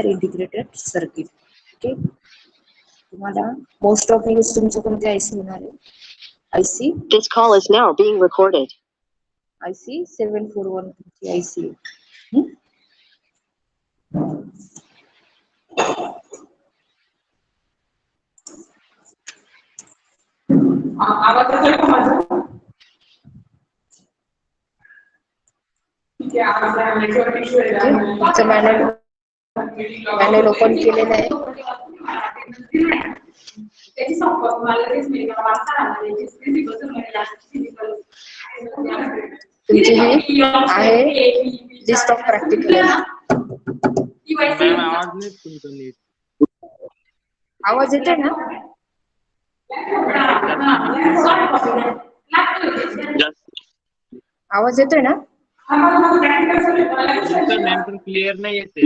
Integrated circuit. Okay, तुम्हाला most of use तुमचं कोणते आयसी होणार आहे? IC This call is now being recorded. IC 741 तुमची आयसी. आवाज येतोय का माझा? ठीक आहे, आपला नेटवर्क इश्यू आहे. तुमचं मॅन्युअल ओपन केलेलं आहे. त्याची संपर्क मला तेच नाही का वाचता आला त्याची फिजिकल तुमची ही आहे लिस्ट ऑफ प्रॅक्टिकल. मॅम आवाज नाही तुमचा नीट. आवाज येतोय ना? आवाज येतोय ना? मॅम पण क्लिअर नाही येते.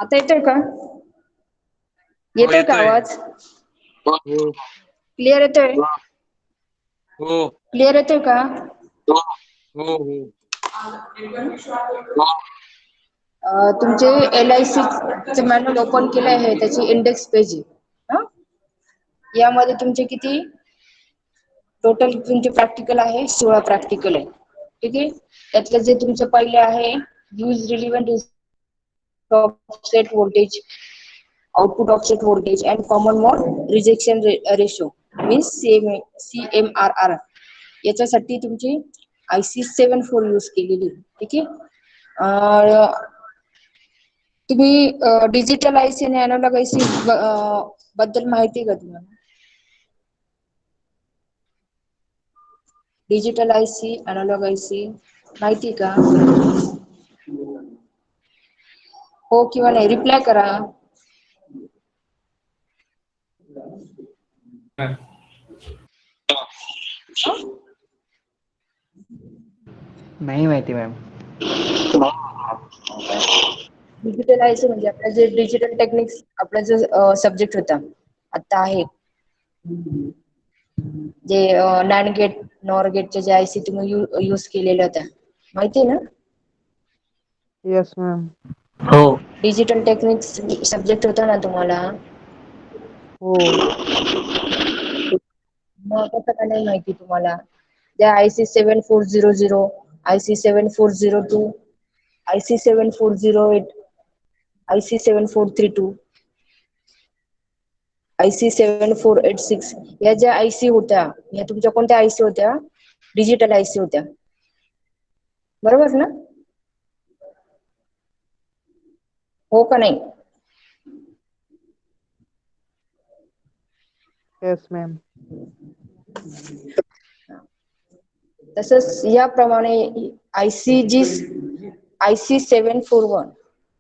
आता येतोय का? येतोय का आवाज? हो क्लिअर येतोय? हो क्लिअर येतोय का? हो हो. तुमचे LIC मॅन्युअल ओपन केलं आहे, त्याची इंडेक्स पेज आहे. यामध्ये तुमचे किती टोटल तुमचे प्रॅक्टिकल आहे? 16 प्रॅक्टिकल आहे. ठीक आहे, त्यातलं जे तुमचं पहिले आहे use relevant offset voltage, output offset voltage and common mode rejection ratio means CMRR. याच्यासाठी तुमची IC 74 यूज केलेली. ठीक आहे, तुम्ही डिजिटल IC आणि अॅनालॉग IC बद्दल माहिती आहे का तुम्हाला? डिजिटल IC, अॅनालॉग IC माहिती का? हो किंवा नाही रिप्लाय करा. नाही माहिती मॅम. डिजिटल IC म्हणजे आपला जे डिजिटल टेक्निक्स आपला जो सब्जेक्ट होता आता आहे, जे नॅन्ड गेट नॉर गेटचे जे IC तुम्ही यूज केलेले होत्या, माहिती आहे ना? Yes ma'am. हो. डिजिटल टेक्निक्स सब्जेक्ट होता ना तुम्हाला? हो. मग कसं का नाही माहिती तुम्हाला? त्या IC 7400, IC 7402, IC 7408, IC 7432, IC 7486 या ज्या IC होत्या, या तुमच्या कोणत्या IC होत्या? डिजिटल IC होत्या, बरोबर ना? हो का नाही? Yes ma'am. तसंच याप्रमाणे IC जी IC 741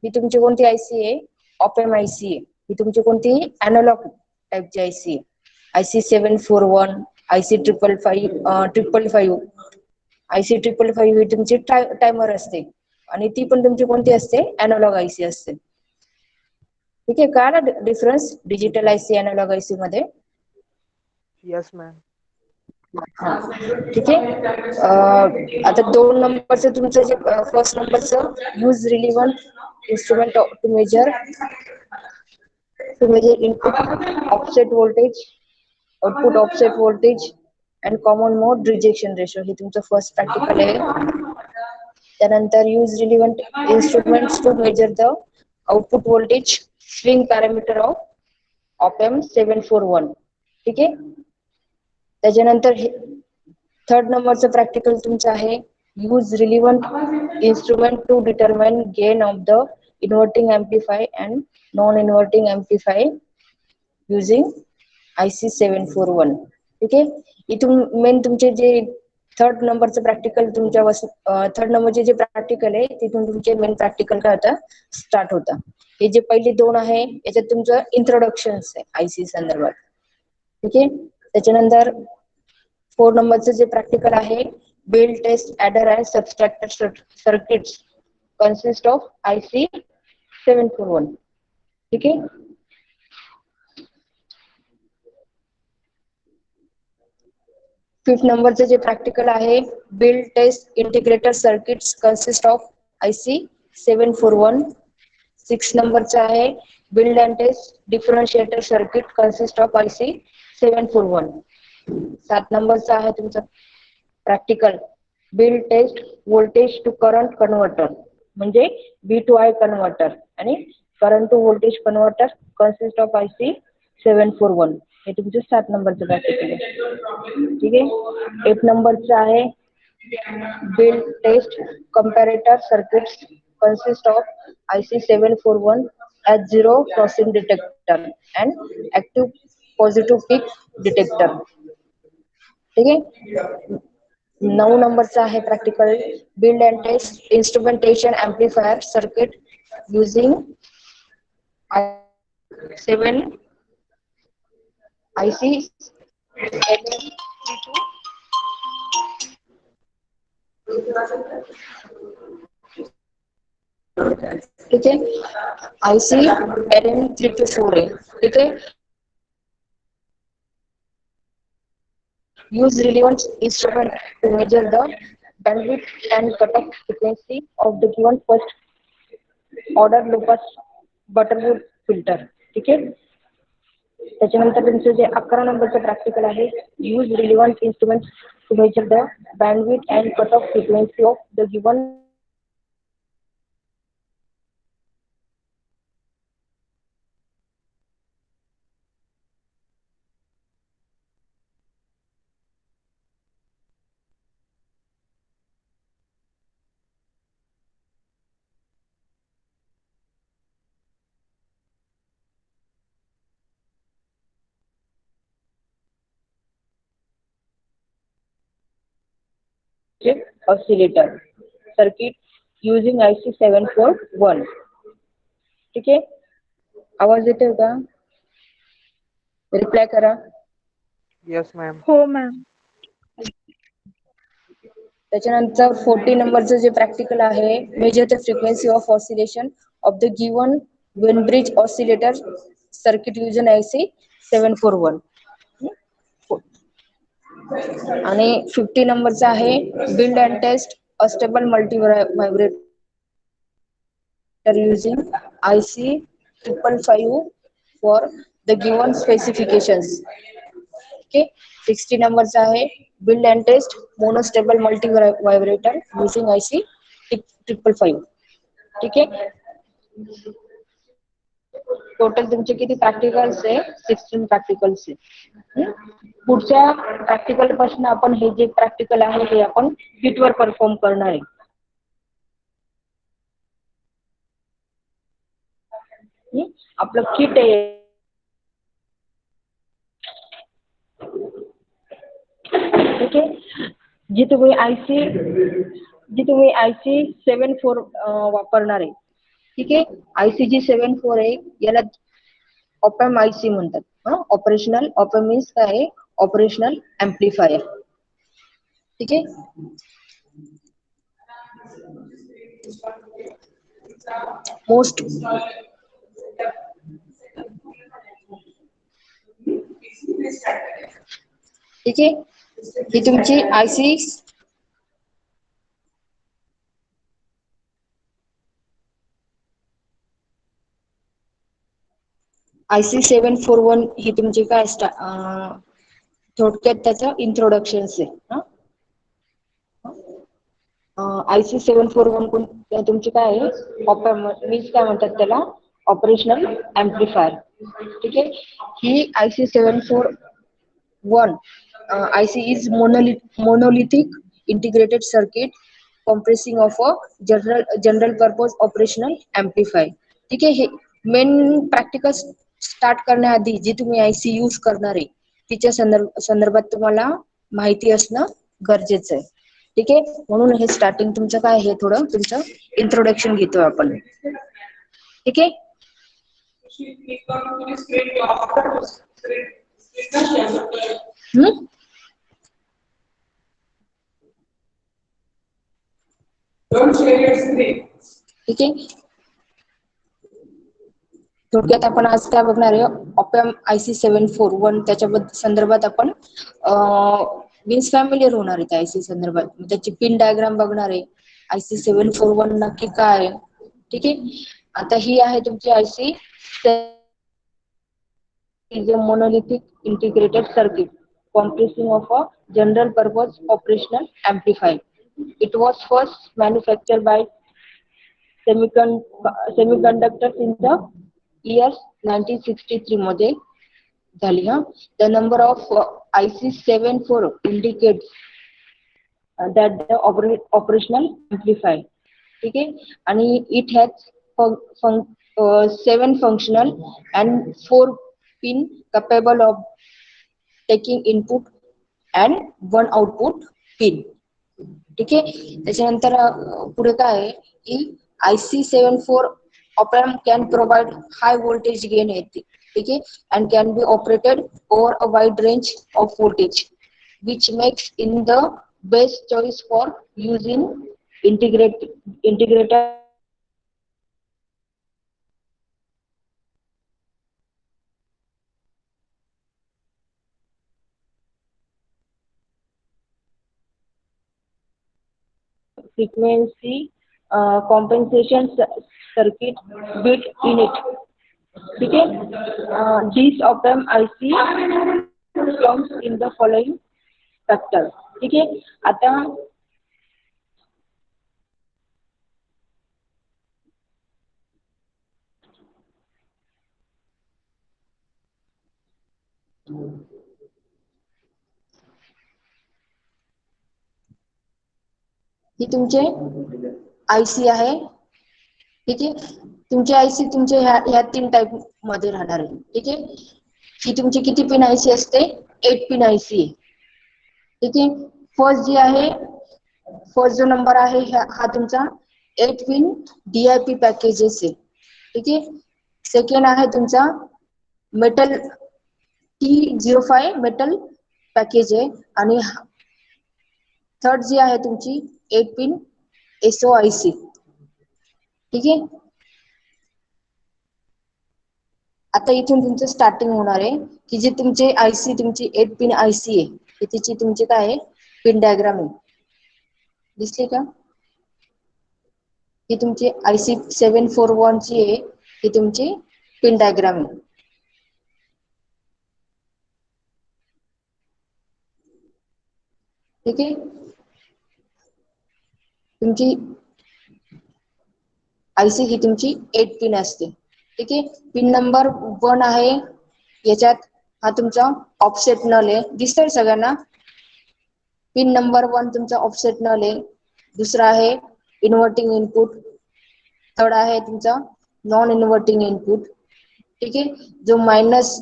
ही तुमची कोणती IC आहे? ऑपएम IC आहे. ही तुमची कोणती? अॅनालॉग टाइपची IC आहे. IC 741, IC 555, IC 555 ही तुमची टायमर असते आणि ती पण तुमची कोणती असते? अॅनालॉग IC असते. ठीक आहे, काय ना difference digital IC analog IC मध्ये? Yes ma'am. ठीक आहे, आता 2 नंबरचं तुमचं जे फर्स्ट नंबरचं use relevant instrument to measure input offset voltage, output offset voltage and common mode rejection ratio हे तुमचं फर्स्ट प्रॅक्टिकल आहे. त्यानंतर use relevant instruments to measure the output voltage swing parameter of op amp 741. ठीक आहे, त्याच्यानंतर third नंबरचं practical तुमचं आहे use relevant instrument to determine gain of the inverting amplify and non inverting amplify using IC 741. ठीक आहे, इथून मेन तुमचे जे थर्ड नंबरचं प्रॅक्टिकल तुमच्या थर्ड नंबरचे जे प्रॅक्टिकल आहे तिथून तुमचे मेन प्रॅक्टिकल काय होतं? स्टार्ट होतं. हे जे पहिले 2 आहे याच्यात तुमचं इंट्रोडक्शन आहे IC संदर्भात. ठीक आहे, त्याच्यानंतर 4 नंबरचं जे प्रॅक्टिकल आहे build test adder and subtractor circuits consist of IC 741. ठीक आहे, फिफ्थ नंबरचं जे प्रॅक्टिकल आहे build test integrator circuits consist of IC 741. 6 नंबरचा आहे build and test differentiator circuit consist of IC 741. 7 नंबरचा आहे तुमचा practical build test voltage to current converter म्हणजे V to I कन्व्हर्टर आणि current to voltage converter consist of IC 741. हे तुमचं 7 नंबरचं प्रॅक्टिकल आहे. ठीक आहे. 8 नंबरचं आहे build test comparator circuits consist of IC 741 as zero crossing detector and active positive peak detector. ठीक आहे. 9 नंबरचा आहे practical build and test instrumentation amplifier circuit using 7 IC LM32. ठीक आहे. IC LM324 आहे. ठीक आहे. Use relevant instrument to measure the bandwidth and cutoff frequency of the given first order low pass Butterworth filter. ठीक आहे. त्याच्यानंतर तुमचं जे 11 नंबरचं प्रॅक्टिकल आहे use relevant instrument to measure the bandwidth and cut off frequency of the given oscillator circuit using IC 741. ठीक आहे. आवाज येतोय का? रिप्लाय करा. Yes, ma'am. हो मॅम. त्याच्यानंतर 40 नंबरचं जे प्रॅक्टिकल आहे measure the frequency of oscillation of the given Wien bridge oscillator circuit using IC 741. आणि 50 नंबरचा आहे build and test astable multivibrator using IC 555 for the given specifications. Okay. 60 नंबरचा आहे build and test monostable multi vibrator using IC 555. ठीक आहे. Total तुमचे किती practicals आहे 16 प्रॅक्टिकल्स आहे. पुढच्या प्रॅक्टिकल पासून आपण हे जे प्रॅक्टिकल आहे हे आपण किट वर परफॉर्म करणार आहे. आपलं किट आहे ठीक आहे. जी तुम्ही IC 74 वापरणार आहे. ठीक आहे. IC जी 74 आहे याला ऑपॅम IC म्हणतात. ऑपरेशनल ऑपॅम मीन्स काय आहे ऑपरेशनल एम्प्लिफायर. ठीक आहे. मोस्ट ठीक आहे. ही तुमची IC 741 ही तुमची काय थोडक्यात त्याचं इंट्रोडक्शन आहे. IC 741 तुमची काय आहे ऑपॅम मीन्स काय म्हणतात त्याला ऑपरेशनल एम्प्लिफायर. ठीक आहे. ही IC 741 IC is monolithic integrated circuit comprising of a general purpose operational amplifier. ठीक आहे. हे मेन प्रॅक्टिकल स्टार्ट करण्याआधी जी तुम्ही IC यूज करणार आहे तिच्या संदर्भात तुम्हाला माहिती असणं गरजेचं आहे. ठीक आहे. म्हणून हे स्टार्टिंग तुमचं काय हे थोडं तुमचं इंट्रोडक्शन घेतोय आपण. ठीक आहे. ठीक आहे. थोडक्यात आपण आज काय बघणार आहे ऑपॅम IC 741 त्याच्या संदर्भात आपण मीन्स फॅमिलियर होणार आहे त्या IC संदर्भात. त्याची पिन डायग्राम बघणार आहे. IC 741 नक्की काय आहे. ठीक आहे. आता ही आहे तुमची IC is a monolithic integrated circuit consisting of a general purpose operational amplifier. It was first manufactured by semiconductors in the years 1963 मध्ये झाली. The number of IC 74 indicates that the operational amplifier. ठीक आहे. आणि it has 7 functional and 4 pin capable of taking input and 1 output pin. ठीक आहे. त्याच्यानंतर पुढे काय आहे की IC 74 op-amp can provide high voltage gain येते. ठीक आहे. and can be operated over a wide range of voltage, which makes in the best choice for using integrated frequency compensation circuit built in it. ठीक आहे. These op-amp IC comes in the following factors. ठीक आहे. आता ही तुमचे IC आहे. ठीक आहे. तुमची IC तुमचे ह्या 3 टाइप मध्ये राहणार आहे. ठीक आहे. ही तुमची किती पिन IC असते? 8 पिन IC आहे. ठीक आहे. फर्स्ट जी आहे, फर्स्ट जो नंबर आहे हा तुमचा 8 पिन DIP पॅकेजेस आहे. ठीक आहे. सेकंड आहे तुमचा मेटल T05 मेटल पॅकेज आहे. आणि थर्ड जी आहे तुमची 8 पिन SOIC. ठीक आहे. आता इथून तुमचं स्टार्टिंग होणार आहे की जे तुमचे IC तुमची 8 पिन IC आहे हे तिची तुमची काय आहे पिन डायग्राम आहे. दिसली का? ही तुमची IC 741 ची आहे, ही तुमची पिन डायग्राम आहे. ठीक आहे. तुमची IC ही तुमची 8 पिन असते. ठीक आहे. पिन नंबर 1 आहे, याच्यात हा तुमचा ऑफसेट नल आहे. दिसतंय सगळ्यांना? पिन नंबर 1 तुमचा ऑफसेट नल आहे. दुसरा आहे इन्व्हर्टिंग इनपुट. थर्ड आहे तुमचा नॉन इन्व्हर्टिंग इनपुट. ठीक आहे. जो मायनस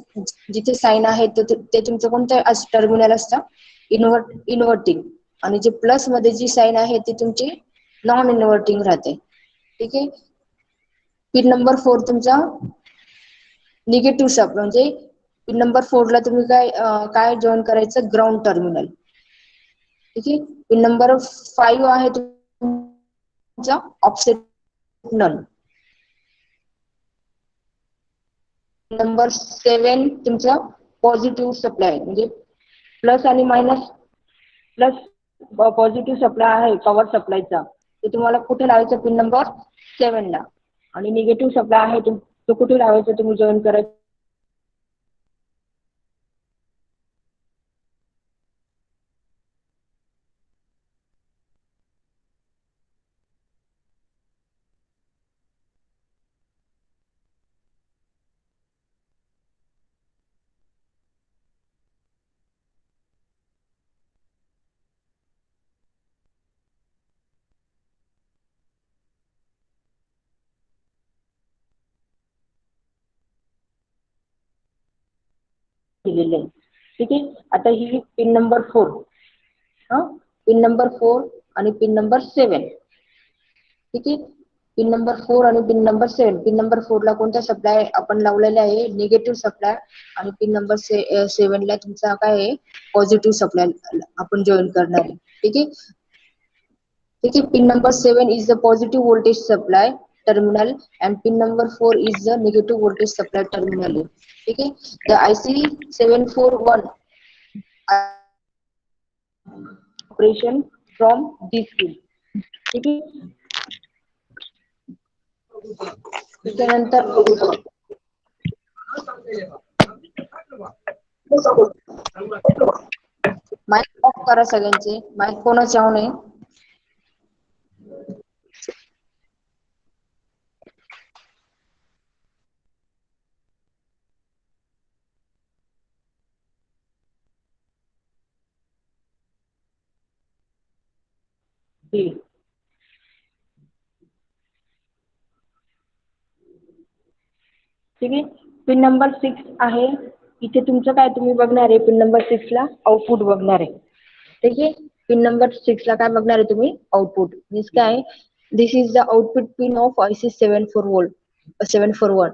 जिथे साइन आहे ते तुमचं कोणतं टर्मिनल असतं? इन्व्हर्टिंग. आणि जे प्लस मध्ये जी साइन आहे ती तुमची नॉन इन्व्हर्टिंग राहते. ठीक आहे. पिन नंबर 4 तुमचा निगेटिव्ह सब, म्हणजे पिन नंबर 4 ला तुम्ही काय जॉईन करायचं? Ground terminal. ठीक आहे. पिन नंबर 5 आहे तुमचा ऑफसेट नल. नंबर 7 तुमचा पॉझिटिव्ह सप्लाय, म्हणजे प्लस आणि मायनस. प्लस पॉझिटिव्ह सप्लाय आहे पॉवर सप्लायचा, ते तुम्हाला कुठे लावायचं? पिन नंबर 7 ला. आणि निगेटिव्ह सप्लाय आहे तो कुठे लावायचा? तुम्ही जॉईन करायचं दिलेलं आहे. ठीक आहे. आता ही पिन नंबर 4, पिन नंबर 4 आणि पिन नंबर 7. ठीक आहे. पिन नंबर 4 आणि पिन नंबर 7. पिन नंबर 4 ला कोणता सप्लाय आपण लावलेला आहे? Negative supply. आणि पिन नंबर 7 ला तुमचा काय आहे? पॉझिटिव्ह सप्लाय आपण जॉईन करणार आहे. ठीक आहे. ठीक आहे. Pin number 7 is the positive voltage supply terminal and pin number 4 is the negative voltage supply terminal. ठीक आहे. The IC 741 operation from this pin. ठीक आहे. त्याच्यानंतर माईक ऑफ करा सगळ्यांचे. माईक कोणाचे ऑन आहे? ठीक आहे. पिन नंबर 6 आहे. इथे तुमचं काय तुम्ही बघणार आहे पिन नंबर 6 ला आउटपुट बघणार आहे. ठीक आहे. पिन नंबर 6 ला काय बघणार आहे तुम्ही? आउटपुट. मीन्स काय? This is the output pin of IC 741.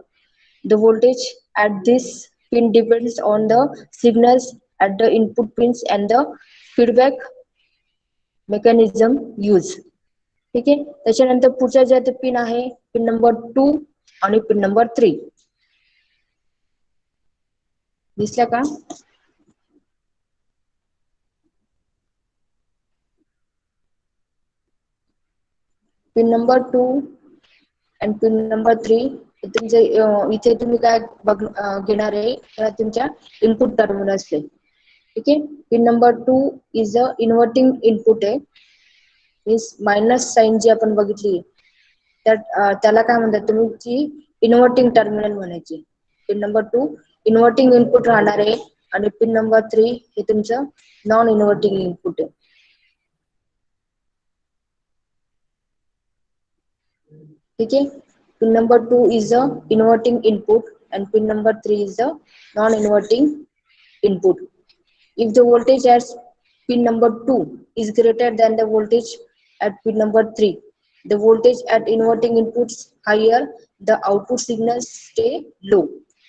The voltage at this pin depends on the signals at the input pins and the feedback mechanism used. ठीक आहे. त्याच्यानंतर पुढचा जे पिन आहे पिन नंबर 2 आणि पिन नंबर 3. दिसला का? पिन नंबर 2 आणि पिन नंबर 3 तुमचे इथे तुम्ही काय घेणार आहे तुमच्या इनपुट टर्मिनल्स. ठीक आहे. Pin number 2 is a inverting input आहे. मीन्स मायनस साइन जी आपण बघितली त्याला काय म्हणतात तुमची इन्व्हर्टिंग टर्मिनल म्हणायची. पिन नंबर 2 इन्व्हर्टिंग इनपुट राहणार आहे आणि पिन नंबर 3 हे तुमचं नॉन इन्व्हर्टिंग इनपुट आहे. ठीक आहे. Pin number 2 is the inverting input and pin number 3 is the non-inverting input. If the voltage at pin number 2 is greater than the voltage at pin number 3, the voltage at inverting inputs higher, the output signals stay low.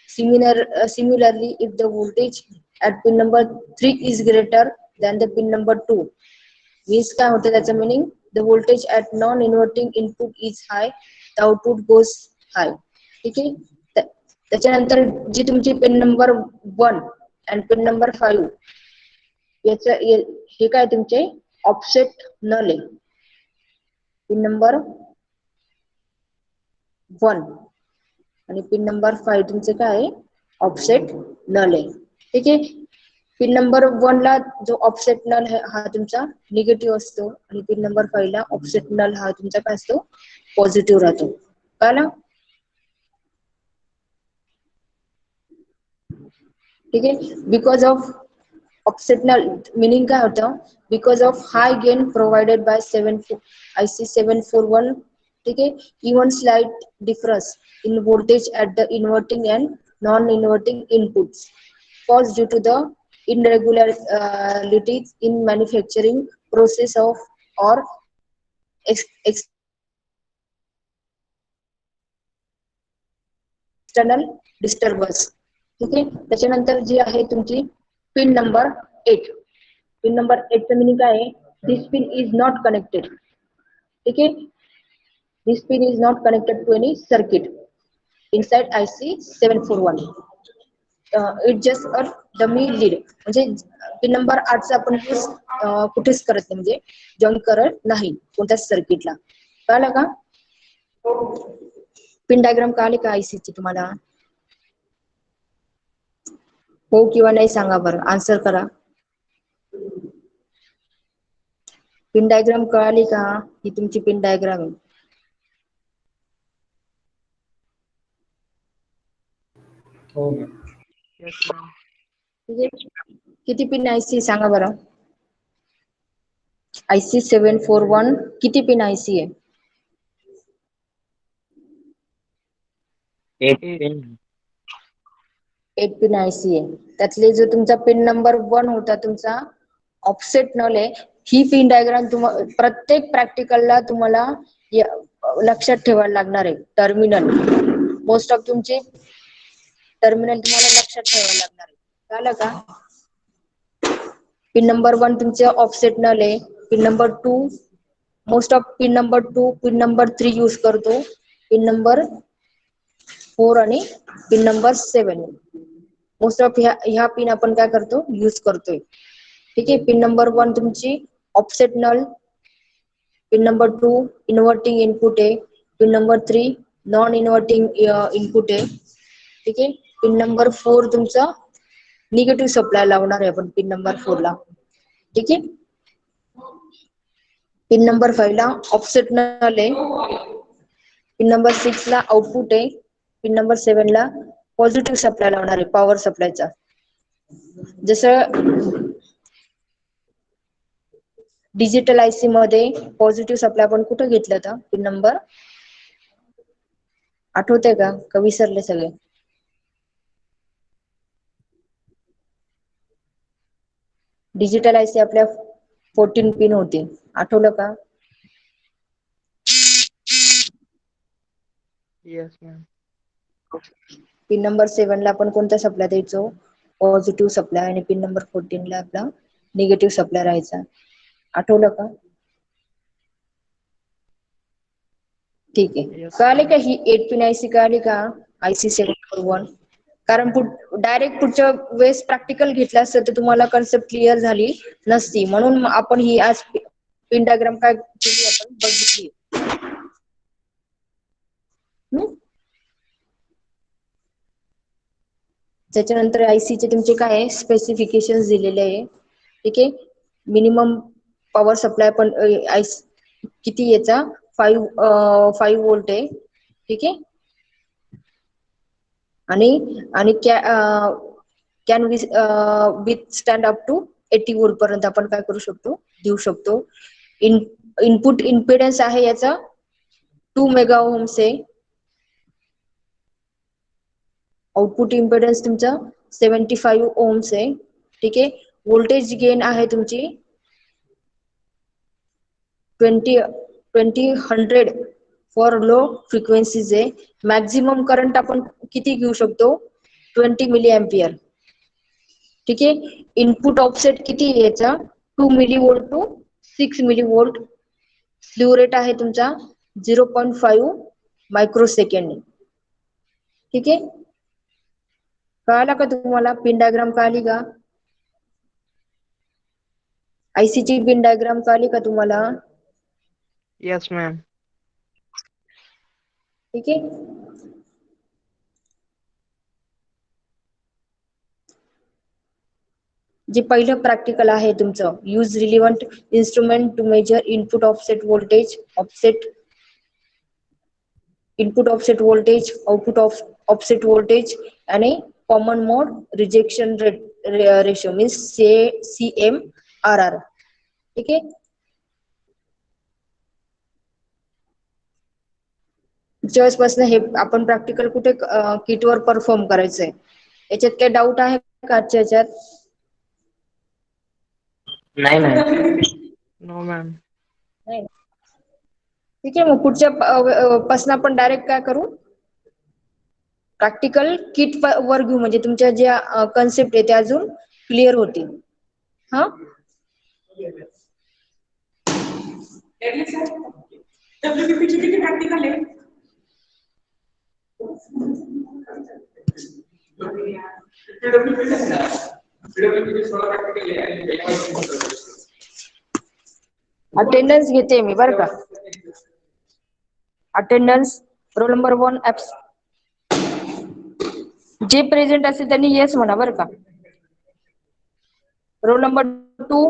Similarly, if the voltage at pin number 3 is greater than the pin number 2, means काय होतं त्याचं meaning? The voltage at non-inverting input is high, the output goes high. ठीक आहे. त्याच्यानंतर जी तुमची pin number 1 आणि pin number 5 हे काय तुमचे ऑफसेट नल आहे. पिन नंबर 1 आणि पिन नंबर 5 तुमचे काय आहे ऑफसेट नल आहे. ठीक आहे. पिन नंबर 1 ला जो ऑफसेट नल हा तुमचा निगेटिव्ह असतो आणि पिन नंबर 5 ला ऑफसेट नल हा तुमचा काय असतो पॉझिटिव्ह राहतो. कळलं? ठीक आहे. Because of offset null meaning काय होतं? Because of high gain provided by IC 741. ठीक आहे. Even slight difference in voltage at the inverting and non-inverting inputs caused due to the irregularities in manufacturing process of or external disturbance. ठीक आहे. त्याच्यानंतर जी आहे तुमची pin number 8. Pin number 8 चं meaning काय आहे? This pin is not connected. ठीक आहे. This pin is not connected to any circuit inside IC 741. It just a dummy lead. म्हणजे पिन नंबर 8 चा आपण यूज कुठेच करत नाही, म्हणजे जॉईन करत नाही कोणत्याच सर्किटला. कळलं का? पिन डायग्राम कळाली का IC ची तुम्हाला? हो किंवा नाही सांगा बरं, आन्सर करा. पिन डायग्राम कळाली का? ही तुमची पिन डायग्राम आहे. Yes, ma'am. किती पिन IC सांगा बरं? IC 741 किती पिन IC आहे? 8 pin. 8 पिन IC आहे. त्यातले जो तुमचा पिन नंबर 1 होता तुमचा ऑफसेट नल आहे. ही पिन डायग्राम प्रत्येक प्रॅक्टिकलला तुम्हाला लक्षात ठेवायला लागणार आहे. टर्मिनल मोस्ट ऑफ तुमचे टर्मिनल तुम्हाला लक्षात ठेवायला लागणार आहे. कळलं का? पिन नंबर 1 तुमचे ऑफसेट नल आहे. Pin number 2 most of pin number 2 pin number 3 use करतो. पिन नंबर 4 आणि पिन नंबर 7 मोस्ट ऑफ ह्या पिन आपण काय करतो यूज करतोय. ठीक आहे. पिन नंबर 1 तुमची offset null pin number 2 inverting input आहे. Pin number 3 non inverting input आहे. ठीक आहे. पिन नंबर 4 तुमचा निगेटिव्ह सप्लाय लावणार आहे आपण पिन नंबर 4 ला. ठीक आहे. पिन नंबर 5 ला ऑफसेट नल आहे. पिन नंबर 6 ला आउटपुट आहे. पिन नंबर 7 ला पॉझिटिव्ह सप्लाय लावणार आहे पॉवर सप्लायचा. जसं डिजिटल आयसी मध्ये पॉझिटिव्ह सप्लाय आपण कुठे घेतलं होतं पिन नंबर आठवतंय का विसरले सगळे? डिजिटल आयसी आपल्या 14 पिन होती, आठवलं का? Yes, ma'am. पिन नंबर 7 ला आपण कोणता सप्लाय द्यायचो? Positive supply. आणि पिन नंबर 14 ला आपला निगेटिव्ह सप्लाय राहायचा. आठवलं का? ठीक आहे. Yes, कळाले ma'am. का ही 8 पिन आयसी कळाली का? आयसी 741. कारण डायरेक्ट पुढच्या वेळेस प्रॅक्टिकल घेतलं असतं तर तुम्हाला कन्सेप्ट क्लिअर झाली नसती. म्हणून आपण ही आज पिन डायग्राम काय केली आपण बघितली. त्याच्यानंतर आयसीचे तुमचे काय आहे स्पेसिफिकेशन दिलेले आहे. ठीक आहे. मिनिमम पॉवर सप्लाय पण किती याचा 5 व्होल्ट आहे. ठीक आहे. आणि can withstand up to 80 volt पर्यंत आपण काय करू शकतो देऊ शकतो. इनपुट इम्पिडन्स आहे याचा 2 मेगा ओम्स आहे. आउटपुट इम्पिडन्स तुमचा 75 ओम्स आहे. ठीक आहे. व्होल्टेज गेन आहे तुमची 2000 फॉर लो फ्रिक्वेन्सीज आहे. मॅक्झिमम करंट आपण किती घेऊ शकतो 20 मिली एम्पियर. ठीक आहे. इनपुट ऑफसेट किती आहे याचा 2 millivolt to 6 millivolt. Slew rate आहे तुमचा 0.5 मायक्रो सेकंड. ठीक आहे. कळाला का तुम्हाला? पिन डायग्राम कळाली का? आयसी ची पिन डायग्राम कळाली का तुम्हाला? Yes, ma'am. ठीक आहे. जे पहिलं प्रॅक्टिकल आहे तुमचं use relevant instrument to measure input offset voltage input offset voltage output offset voltage आणि common mode rejection ratio means CMRR. ठीक आहे. ज्यावेळेस पासून हे आपण प्रॅक्टिकल कुठे किटवर परफॉर्म करायचंय याच्यात काही डाऊट आहे का आजच्या याच्यात? नाही नाही. No, ma'am. नाही. ठीक आहे. मग पुढच्या पासून आपण डायरेक्ट काय करू प्रॅक्टिकल किट वर घेऊ म्हणजे तुमच्या ज्या कन्सेप्ट आहे त्या अजून क्लिअर होतील. हा WPP ची किती प्रॅक्टिकल आहे? अटेंडन्स घेते मी बरं का. अटेंडन्स रोल नंबर 1 जे प्रेझेंट असेल त्यांनी येस म्हणा बरं का. Roll number 2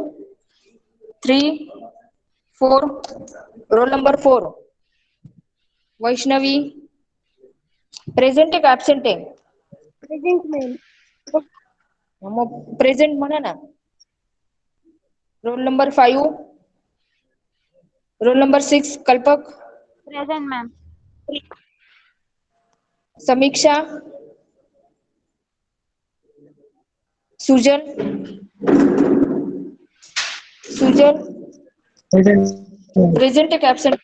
3 4 roll number 4 Vaishnavi present आहे का ऍबसेंट आहे? Present ma'am. मग प्रेझेंट म्हणा ना. रोल नंबर 5 रोल नंबर 6 कल्पक प्रेझेंट मॅम. समीक्षा सुजल प्रेझेंट आहे का ऍबसेंट?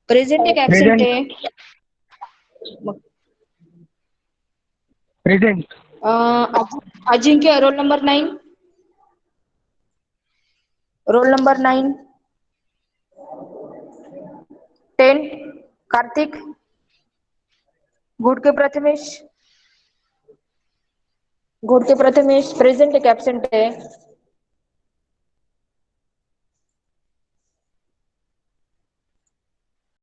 प्रेझेंट आहे का ऍबसेंट आहे? मग Present. Ajinkya roll number 9 roll number 9 10 Kartik Ghodke Prathamesh present आहे का ऍबसेंट आहे?